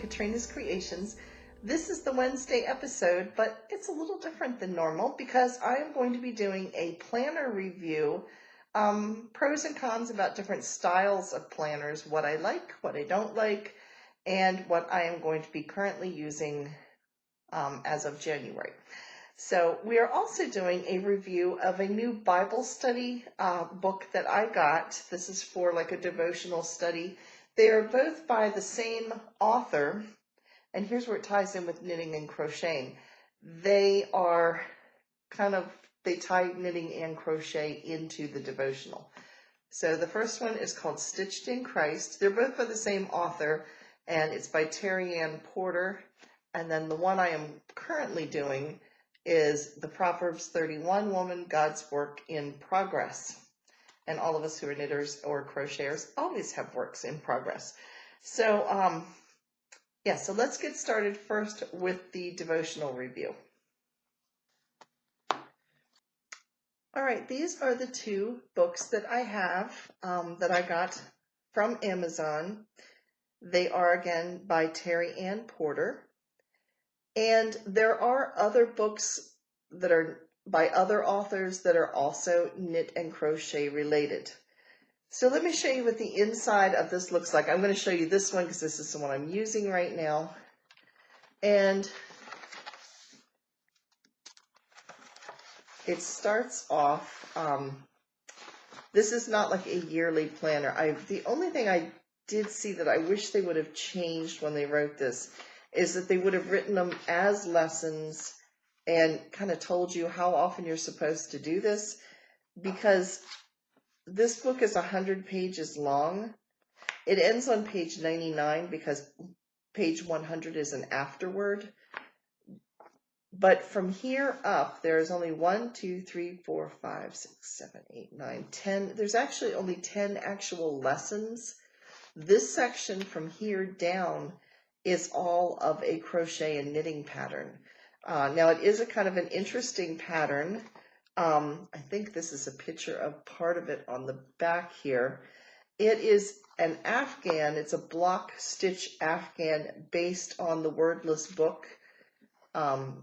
Katrina's Creations. This is the Wednesday episode, but it's a little different than normal because I am going to be doing a planner review, pros and cons about different styles of planners, what I like, what I don't like, and what I am going to be currently using as of January. So we are also doing a review of a new Bible study book that I got. This is for like a devotional study. They are both by the same author, and here's where it ties in with knitting and crocheting. They tie knitting and crochet into the devotional. So the first one is called Stitched in Christ. They're both by the same author, and it's by Terry Ann Porter. And then the one I am currently doing is the Proverbs 31 Woman, God's Work in Progress. And all of us who are knitters or crocheters always have works in progress. So, so let's get started first with the devotional review. All right, these are the two books that I have that I got from Amazon. They are, again, by Terry Ann Porter. And there are other books that are by other authors that are also knit and crochet related. So let me show you what the inside of this looks like. I'm going to show you this one because this is the one I'm using right now. And it starts off, this is not like a yearly planner. The only thing I did see that I wish they would have changed when they wrote this is that they would have written them as lessons and kind of told you how often you're supposed to do this, because this book is 100 pages long. It ends on page 99 because page 100 is an afterword. But from here up, there's only 1, 2, 3, 4, 5, 6, 7, 8, 9, 10. There's actually only 10 actual lessons. This section from here down is all of a crochet and knitting pattern. Now it is a kind of an interesting pattern. I think this is a picture of part of it on the back here. It is an Afghan, it's a block stitch Afghan based on the Wordless book. The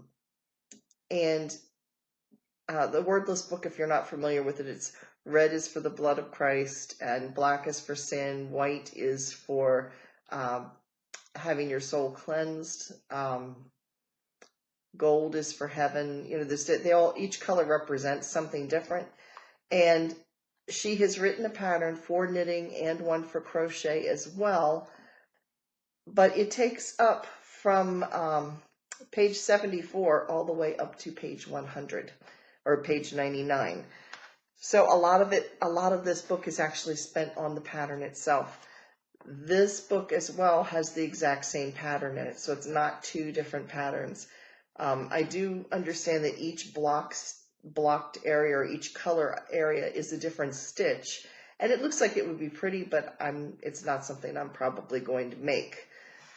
Wordless book, if you're not familiar with it, it's red is for the blood of Christ, and black is for sin, white is for having your soul cleansed, gold is for heaven. You know, each color represents something different. And she has written a pattern for knitting and one for crochet as well. But it takes up from page 74 all the way up to page 100 or page 99. So a lot of this book is actually spent on the pattern itself. This book as well has the exact same pattern in it, so it's not two different patterns. I do understand that each blocked area or each color area is a different stitch, and it looks like it would be pretty, but it's not something I'm probably going to make.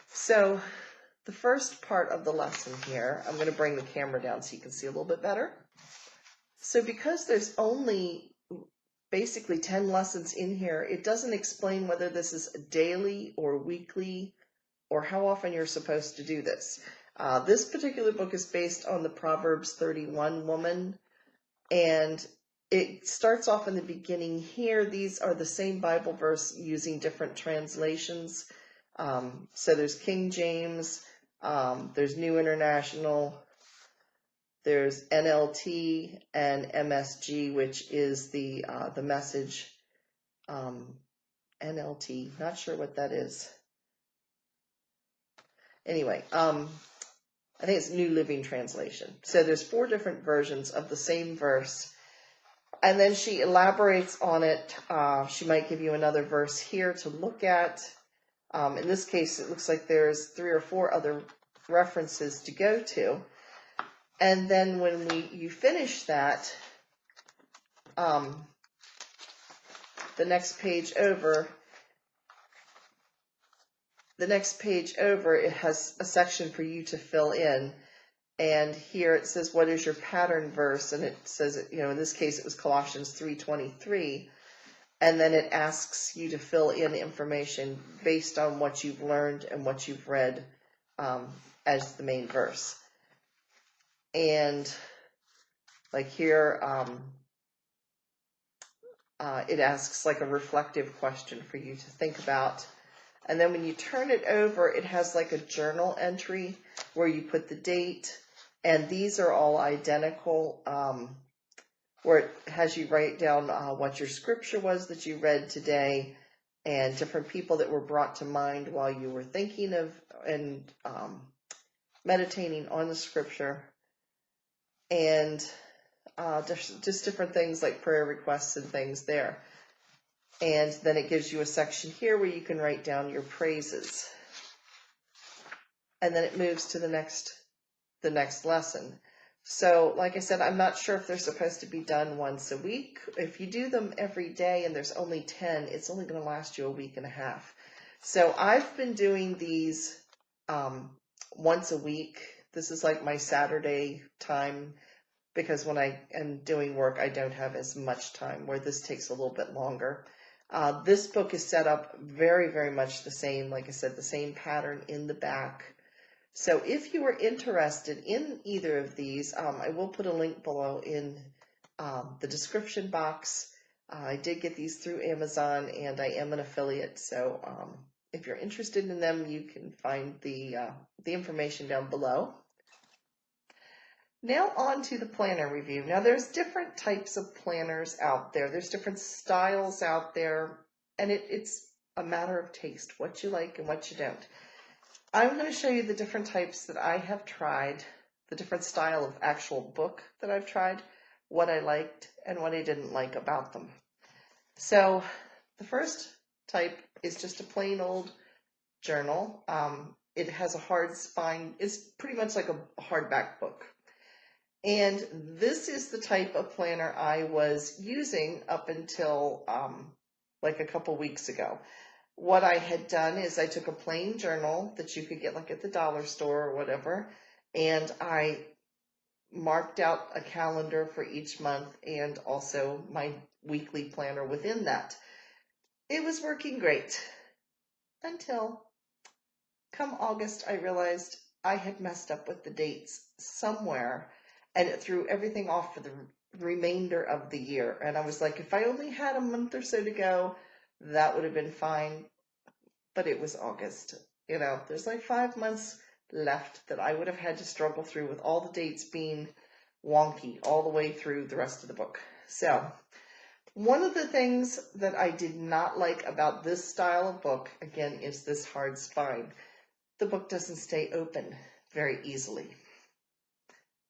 So the first part of the lesson here, I'm going to bring the camera down so you can see a little bit better. So because there's only basically 10 lessons in here, it doesn't explain whether this is daily or weekly or how often you're supposed to do this. This particular book is based on the Proverbs 31 Woman, and it starts off in the beginning here. These are the same Bible verse using different translations. So there's King James, there's New International, there's NLT and MSG, which is the Message. NLT, not sure what that is. Anyway, I think it's New Living Translation. So there's 4 different versions of the same verse. And then she elaborates on it. She might give you another verse here to look at. In this case, it looks like there's 3 or 4 other references to go to. And then when you finish that, the next page over, it has a section for you to fill in. And here it says, what is your pattern verse? And it says, in this case, it was Colossians 3:23. And then it asks you to fill in information based on what you've learned and what you've read as the main verse. And like here, it asks like a reflective question for you to think about. And then when you turn it over, it has like a journal entry where you put the date, and these are all identical, where it has you write down what your scripture was that you read today, and different people that were brought to mind while you were thinking of and meditating on the scripture, and just different things like prayer requests and things there. And then it gives you a section here where you can write down your praises. And then it moves to the next lesson. So, like I said, I'm not sure if they're supposed to be done once a week. If you do them every day and there's only 10, it's only going to last you a week and a half. So I've been doing these once a week. This is like my Saturday time, because when I am doing work, I don't have as much time, where this takes a little bit longer. This book is set up very, very much the same. Like I said, the same pattern in the back. So if you are interested in either of these, I will put a link below in the description box. I did get these through Amazon, and I am an affiliate. So if you're interested in them, you can find the information down below. Now on to the planner review. Now there's different types of planners out there. There's different styles out there, and it's a matter of taste, what you like and what you don't. I'm going to show you the different types that I have tried, the different style of actual book that I've tried, what I liked and what I didn't like about them. So the first type is just a plain old journal. It has a hard spine. It's pretty much like a hardback book. And this is the type of planner I was using up until like a couple weeks ago. What I had done is I took a plain journal that you could get like at the dollar store or whatever, and I marked out a calendar for each month and also my weekly planner within that. It was working great until come August I realized I had messed up with the dates somewhere, and it threw everything off for the remainder of the year. And I was like, if I only had a month or so to go, that would have been fine. But it was August. You know, there's like 5 months left that I would have had to struggle through, with all the dates being wonky all the way through the rest of the book. So one of the things that I did not like about this style of book, again, is this hard spine. The book doesn't stay open very easily.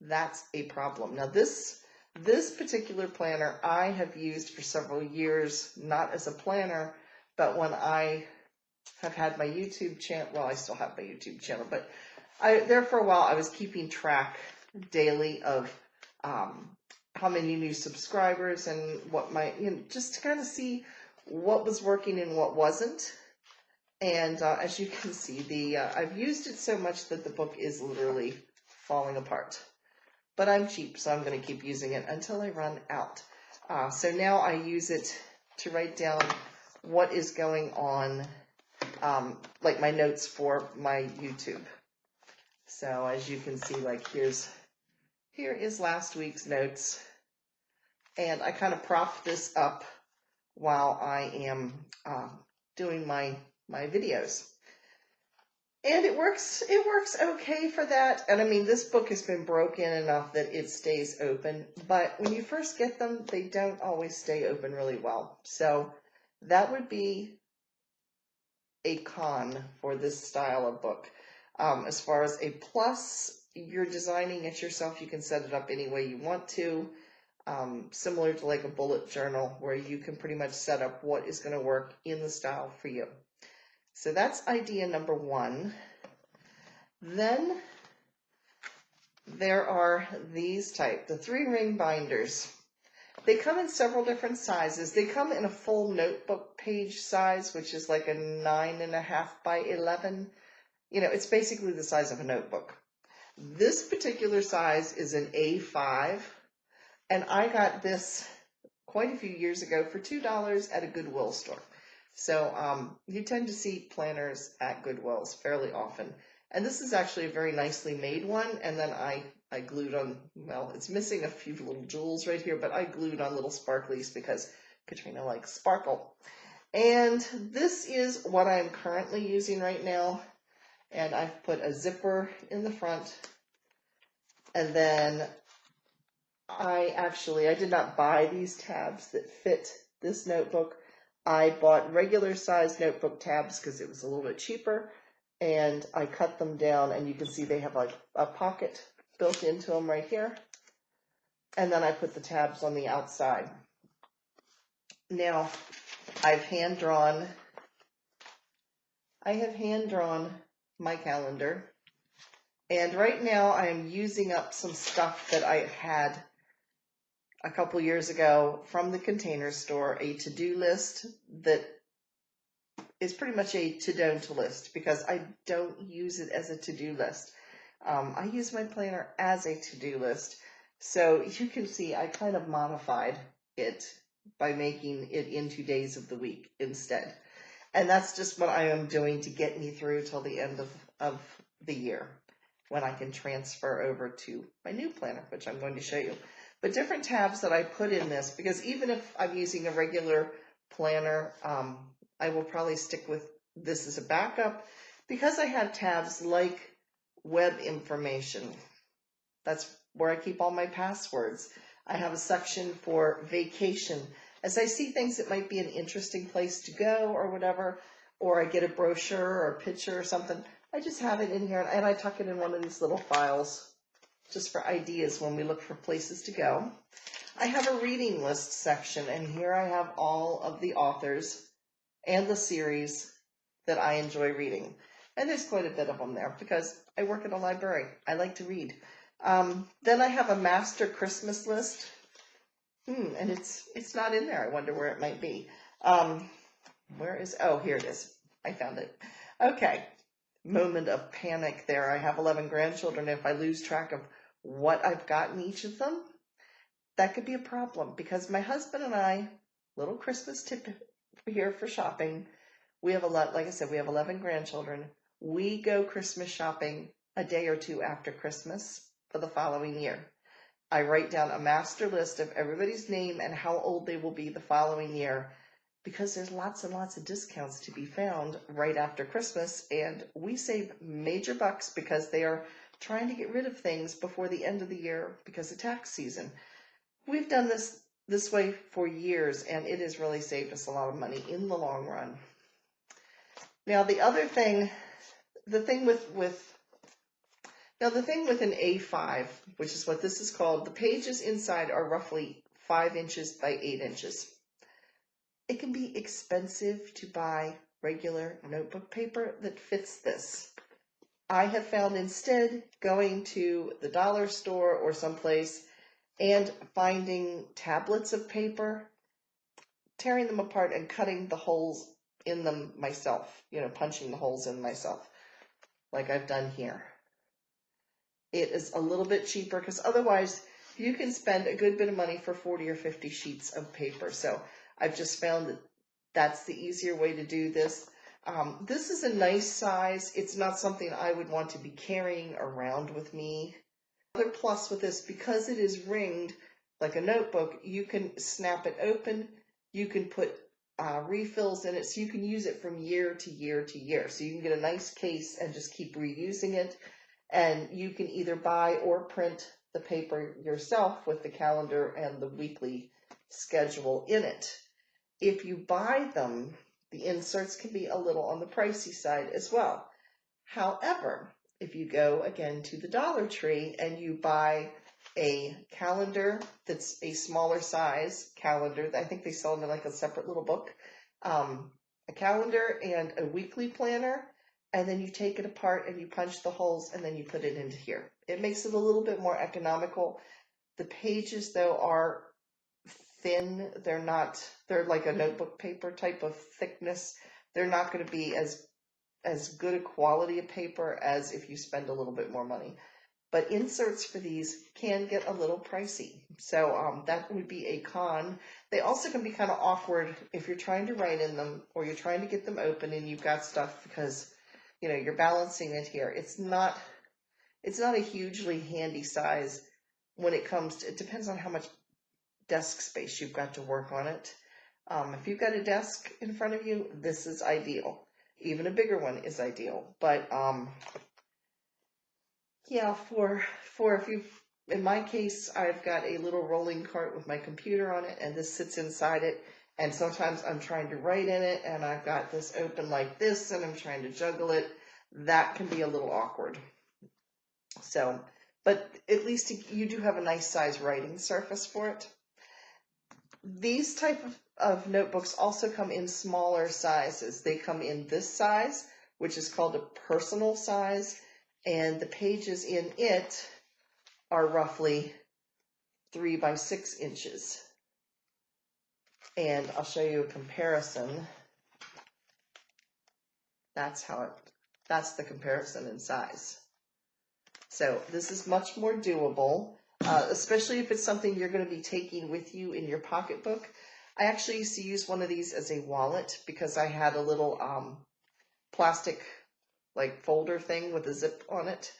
That's a problem. Now this particular planner I have used for several years, not as a planner, but when I have had my YouTube channel. Well, I still have my YouTube channel, but there for a while I was keeping track daily of how many new subscribers and what just to kind of see what was working and what wasn't. And as you can see, I've used it so much that the book is literally falling apart. But I'm cheap, so I'm going to keep using it until I run out. So now I use it to write down what is going on, like my notes for my YouTube. So as you can see, like here is last week's notes. And I kind of prop this up while I am doing my videos. And it works okay for that. And I mean, this book has been broken enough that it stays open, but when you first get them, they don't always stay open really well. So that would be a con for this style of book. As far as a plus, you're designing it yourself. You can set it up any way you want to, similar to like a bullet journal, where you can pretty much set up what is going to work in the style for you. So that's idea number one. Then there are these type, the 3-ring binders. They come in several different sizes. They come in a full notebook page size, which is like a 9.5 by 11. You know, it's basically the size of a notebook. This particular size is an A5, and I got this quite a few years ago for $2 at a Goodwill store. So you tend to see planners at Goodwills fairly often. And this is actually a very nicely made one. And then I glued on, well, it's missing a few little jewels right here, but I glued on little sparklies because Katrina likes sparkle. And this is what I'm currently using right now. And I've put a zipper in the front. And then I did not buy these tabs that fit this notebook. I bought regular size notebook tabs because it was a little bit cheaper, and I cut them down, and you can see they have like a pocket built into them right here. And then I put the tabs on the outside. Now, I have hand drawn my calendar. And right now I am using up some stuff that I had a couple years ago from the Container Store, a to-do list that is pretty much a to-don't list because I don't use it as a to-do list. I use my planner as a to-do list. So you can see I kind of modified it by making it into days of the week instead. And that's just what I am doing to get me through till the end of the year, when I can transfer over to my new planner, which I'm going to show you. But different tabs that I put in this, because even if I'm using a regular planner, I will probably stick with this as a backup because I have tabs like web information. That's where I keep all my passwords. I have a section for vacation. As I see things that might be an interesting place to go or whatever, or I get a brochure or a picture or something, I just have it in here and I tuck it in one of these little files just for ideas when we look for places to go. I have a reading list section, and here I have all of the authors and the series that I enjoy reading. And there's quite a bit of them there because I work at a library. I like to read. Then I have a master Christmas list. And it's not in there. I wonder where it might be. Oh, here it is. I found it. Okay. Moment of panic there. I have 11 grandchildren. If I lose track of what I've got in each of them, that could be a problem because my husband and I, little Christmas tip here for shopping, we have like I said, we have 11 grandchildren. We go Christmas shopping a day or two after Christmas for the following year. I write down a master list of everybody's name and how old they will be the following year, because there's lots and lots of discounts to be found right after Christmas, and we save major bucks because they are trying to get rid of things before the end of the year because of tax season. We've done this way for years, and it has really saved us a lot of money in the long run. Now, the thing with an A5, which is what this is called, the pages inside are roughly 5 inches by 8 inches. It can be expensive to buy regular notebook paper that fits this. I have found instead going to the dollar store or someplace and finding tablets of paper, tearing them apart and cutting the holes in them myself, punching the holes in myself, like I've done here. It is a little bit cheaper because otherwise you can spend a good bit of money for 40 or 50 sheets of paper. So I've just found that that's the easier way to do this. This is a nice size. It's not something I would want to be carrying around with me. Another plus with this, because it is ringed like a notebook, you can snap it open. You can put refills in it, so you can use it from year to year to year. So you can get a nice case and just keep reusing it. And you can either buy or print the paper yourself with the calendar and the weekly schedule in it. If you buy them, the inserts can be a little on the pricey side as well. However, if you go again to the Dollar Tree and you buy a calendar that's a smaller size calendar, I think they sell them in like a separate little book, a calendar and a weekly planner, and then you take it apart and you punch the holes and then you put it into here. It makes it a little bit more economical. The pages, though, are thin. They're like a notebook paper type of thickness. They're not going to be as good a quality of paper as if you spend a little bit more money. But inserts for these can get a little pricey. So that would be a con. They also can be kind of awkward if you're trying to write in them or you're trying to get them open and you've got stuff because you're balancing it here. It's not a hugely handy size when it comes to, it depends on how much desk space you've got to work on it. If you've got a desk in front of you, this is ideal. Even a bigger one is ideal. But yeah, for if you, in my case, I've got a little rolling cart with my computer on it, and this sits inside it. And sometimes I'm trying to write in it, and I've got this open like this, and I'm trying to juggle it. That can be a little awkward. So, but at least you do have a nice size writing surface for it. These type of notebooks also come in smaller sizes. They come in this size, which is called a personal size, and the pages in it are roughly 3 by 6 inches. And I'll show you a comparison. That's the comparison in size. So this is much more doable, especially if it's something you're going to be taking with you in your pocketbook. I actually used to use one of these as a wallet because I had a little plastic like folder thing with a zip on it,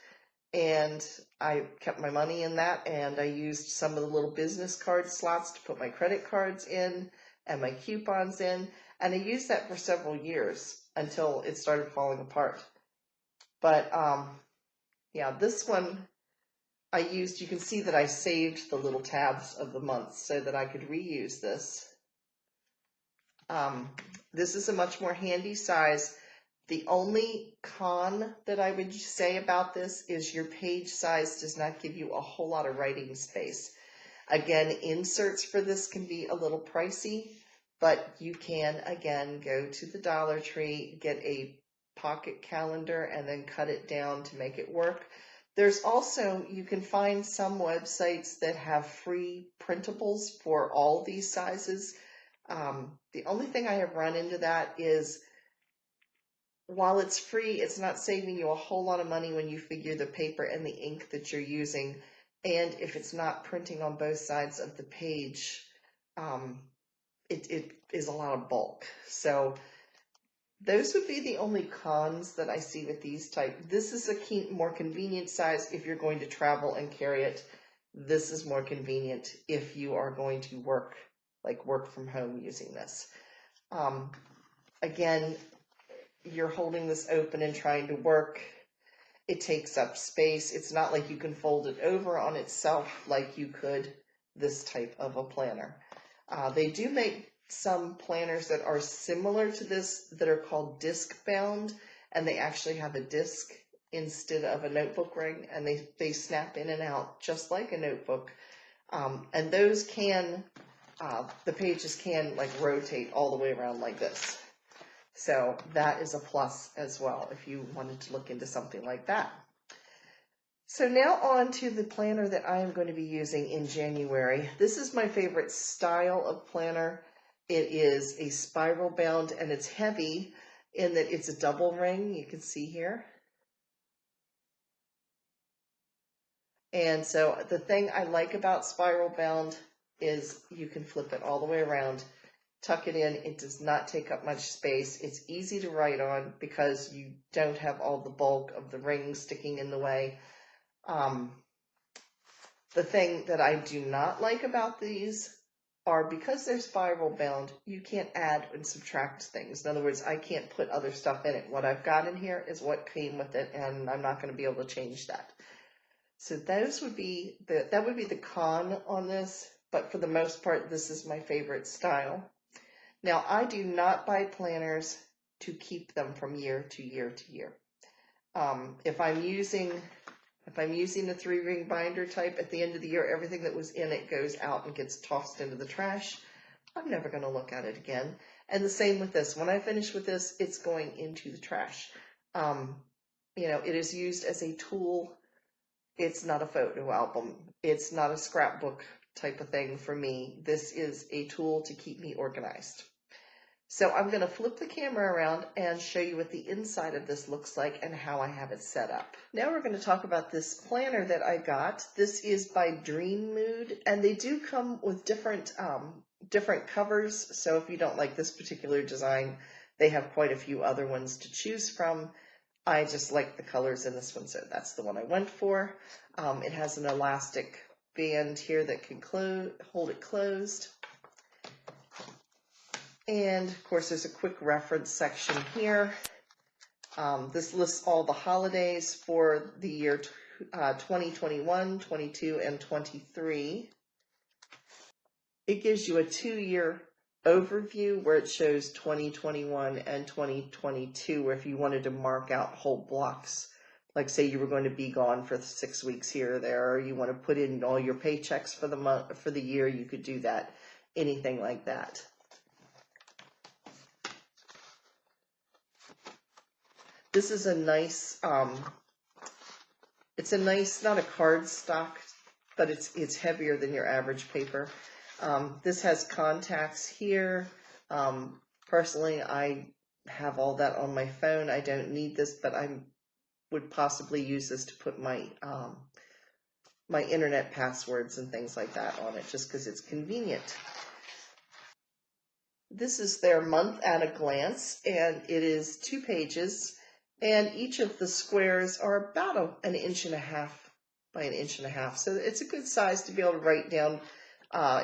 and I kept my money in that, and I used some of the little business card slots to put my credit cards in and my coupons in, and I used that for several years until it started falling apart. But yeah, this one I used, you can see that I saved the little tabs of the months so that I could reuse this. This is a much more handy size. The only con that I would say about this is your page size does not give you a whole lot of writing space. Again, inserts for this can be a little pricey, but you can, again, go to the Dollar Tree, get a pocket calendar, and then cut it down to make it work. There's also, you can find some websites that have free printables for all these sizes. The only thing I have run into that is, while it's free, it's not saving you a whole lot of money when you figure the paper and the ink that you're using. And if it's not printing on both sides of the page, it is a lot of bulk. So those would be the only cons that I see with these type. This is a more convenient size if you're going to travel and carry it. This is more convenient if you are going to work from home using this. Again, you're holding this open and trying to work. It takes up space. It's not like you can fold it over on itself like you could this type of a planner. They do make some planners that are similar to this that are called disc bound, and they actually have a disc instead of a notebook ring, and they snap in and out just like a notebook. And those can, the pages can like rotate all the way around like this. So that is a plus as well if you wanted to look into something like that. So now on to the planner that I am going to be using in January. This is my favorite style of planner. It is a spiral bound, and it's heavy in that it's a double ring, you can see here. And so the thing I like about spiral bound is you can flip it all the way around, tuck it in. It does not take up much space. It's easy to write on because you don't have all the bulk of the ring sticking in the way. The thing that I do not like about these are, because they're spiral bound, you can't add and subtract things. In other words, I can't put other stuff in it. What I've got in here is what came with it, and I'm not going to be able to change that. So those would be that would be the con on this, but for the most part, this is my favorite style. Now, I do not buy planners to keep them from year to year to year. If I'm using a 3-ring binder type, at the end of the year, everything that was in it goes out and gets tossed into the trash. I'm never going to look at it again. And the same with this. When I finish with this, it's going into the trash. It is used as a tool. It's not a photo album. It's not a scrapbook type of thing for me. This is a tool to keep me organized. So I'm going to flip the camera around and show you what the inside of this looks like and how I have it set up. Now we're going to talk about this planner that I got. This is by Dream Mood, and they do come with different covers. So if you don't like this particular design, they have quite a few other ones to choose from. I just like the colors in this one, so that's the one I went for. It has an elastic band here that can hold it closed. And of course there's a quick reference section here. This lists all the holidays for the year 2021, 22, and 23. It gives you a 2-year overview where it shows 2021 and 2022, where if you wanted to mark out whole blocks, like say you were going to be gone for 6 weeks here or there, or you want to put in all your paychecks for the month, for the year, you could do that, anything like that. This is a nice, it's a nice, not a cardstock, but it's heavier than your average paper. This has contacts here. Personally, I have all that on my phone. I don't need this, but I would possibly use this to put my my internet passwords and things like that on it, just because it's convenient. This is their month at a glance, and it is 2 pages, and each of the squares are about an 1.5 inches by 1.5 inches. So it's a good size to be able to write down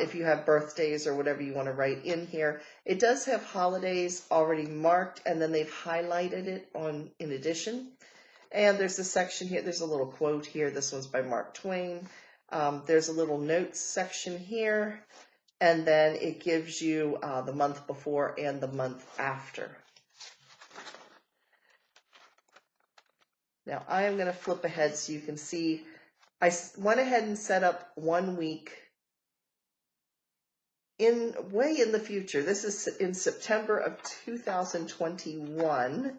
if you have birthdays or whatever you want to write in here. It does have holidays already marked, and then they've highlighted it in addition. And there's a section here, there's a little quote here. This one's by Mark Twain. There's a little notes section here, and then it gives you the month before and the month after. Now I am going to flip ahead so you can see. I went ahead and set up 1 week way in the future. This is in September of 2021.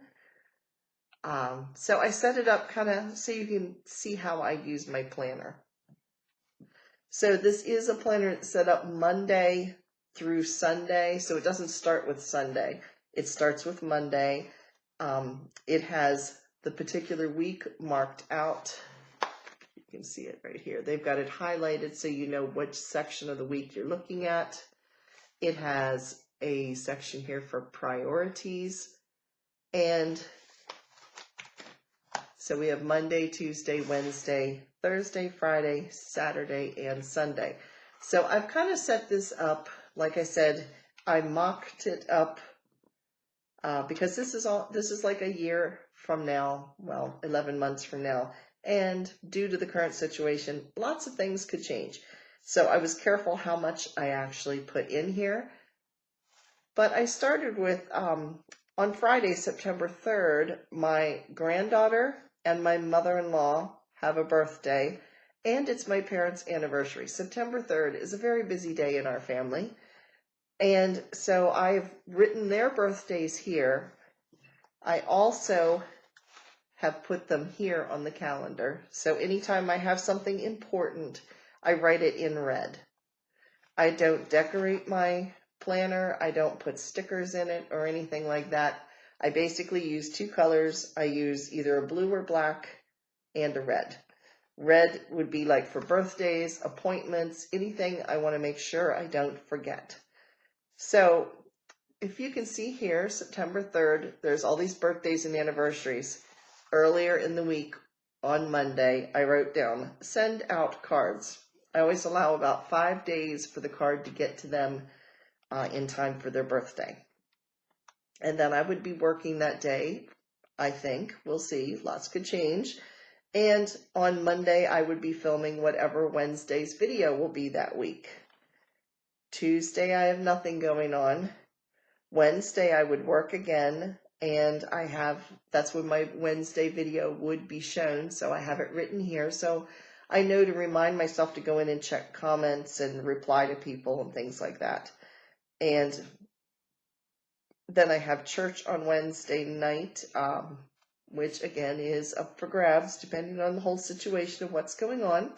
So I set it up kind of so you can see how I use my planner. So this is a planner that's set up Monday through Sunday. So it doesn't start with Sunday. It starts with Monday. It has the particular week marked out. You can see it right here. They've got it highlighted so you know which section of the week you're looking at. It has a section here for priorities. And so we have Monday, Tuesday, Wednesday, Thursday, Friday, Saturday, and Sunday. So I've kind of set this up, like I said, I mocked it up because this is like a year from now, well, 11 months from now. And due to the current situation, lots of things could change. So I was careful how much I actually put in here. But I started with, on Friday, September 3rd, my granddaughter and my mother-in-law have a birthday, and it's my parents' anniversary. September 3rd is a very busy day in our family. And so I've written their birthdays here. I also have put them here on the calendar. So anytime I have something important, I write it in red. I don't decorate my planner. I don't put stickers in it or anything like that. I basically use 2 colors. I use either a blue or black and a red. Red would be like for birthdays, appointments, anything I want to make sure I don't forget. So if you can see here, September 3rd, there's all these birthdays and anniversaries. Earlier in the week on Monday, I wrote down, send out cards. I always allow about 5 days for the card to get to them in time for their birthday. And then I would be working that day, I think. We'll see. Lots could change. And on Monday, I would be filming whatever Wednesday's video will be that week. Tuesday, I have nothing going on. Wednesday, I would work again. And that's when my Wednesday video would be shown. So I have it written here. So I know to remind myself to go in and check comments and reply to people and things like that. And then I have church on Wednesday night, which again is up for grabs depending on the whole situation of what's going on.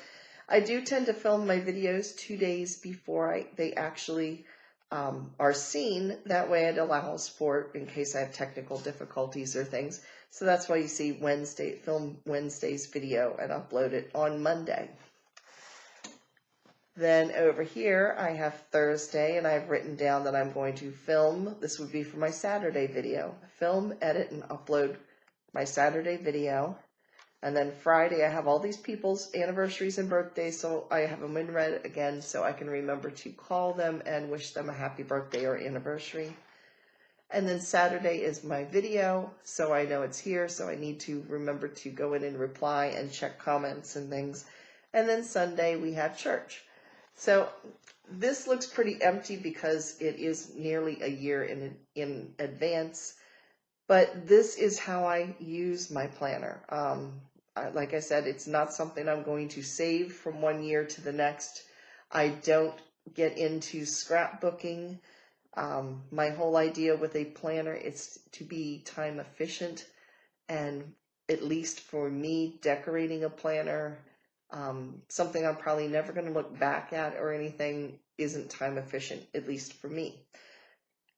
I do tend to film my videos 2 days before they actually are seen. That way it allows for, in case I have technical difficulties or things. So that's why you see film Wednesday's video and upload it on Monday. Then over here I have Thursday, and I've written down that I'm going to film. This would be for my Saturday video. Film, edit, and upload my Saturday video. And then Friday, I have all these people's anniversaries and birthdays, so I have them in red again so I can remember to call them and wish them a happy birthday or anniversary. And then Saturday is my video, so I know it's here, so I need to remember to go in and reply and check comments and things. And then Sunday, we have church. So this looks pretty empty because it is nearly a year in advance. But this is how I use my planner. Like I said, it's not something I'm going to save from one year to the next. I don't get into scrapbooking. My whole idea with a planner is to be time efficient, and at least for me, decorating a planner, something I'm probably never going to look back at or anything, isn't time efficient, at least for me.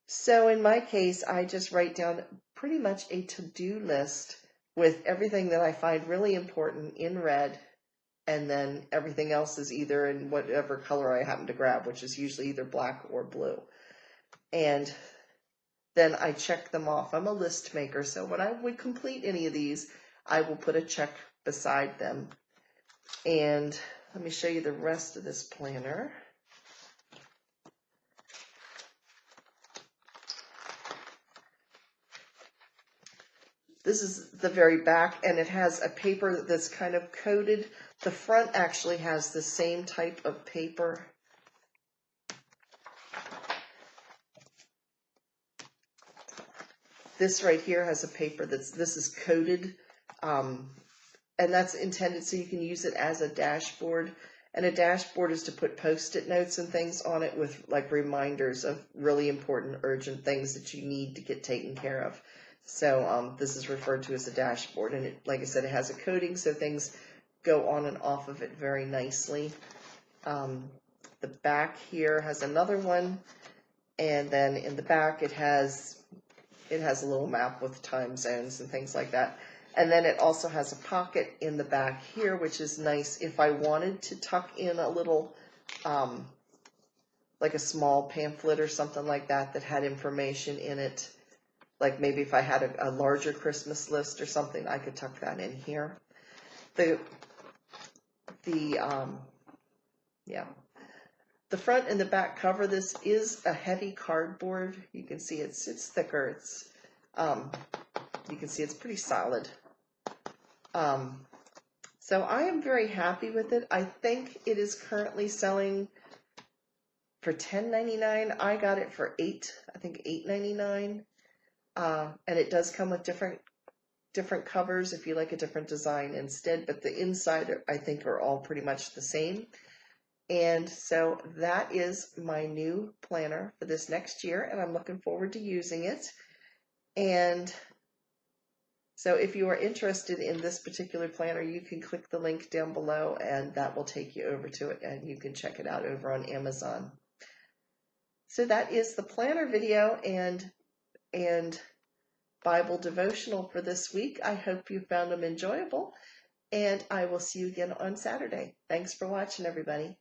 So in my case, I just write down pretty much a to-do list with everything that I find really important in red, and then everything else is either in whatever color I happen to grab, which is usually either black or blue. And then I check them off. I'm a list maker, so when I would complete any of these, I will put a check beside them. And let me show you the rest of this planner. This is the very back, and it has a paper that's kind of coated. The front actually has the same type of paper. This right here has a paper this is coated, and that's intended so you can use it as a dashboard. And a dashboard is to put post-it notes and things on it with like reminders of really important, urgent things that you need to get taken care of. So this is referred to as a dashboard, and it, like I said, it has a coating so things go on and off of it very nicely. The back here has another one, and then in the back it has a little map with time zones and things like that. And then it also has a pocket in the back here, which is nice if I wanted to tuck in a little, like a small pamphlet or something like that that had information in it. Like maybe if I had a larger Christmas list or something, I could tuck that in here. The front and the back cover, this is a heavy cardboard. You can see it's thicker. You can see it's pretty solid. So I am very happy with it. I think it is currently selling for $10.99. I got it for $8.99. And it does come with different covers if you like a different design instead, but the inside I think are all pretty much the same. And so that is my new planner for this next year, and I'm looking forward to using it. And so if you are interested in this particular planner, you can click the link down below, and that will take you over to it, and you can check it out over on Amazon. So that is the planner video and Bible devotional for this week. I hope you found them enjoyable, and I will see you again on Saturday. Thanks for watching, everybody.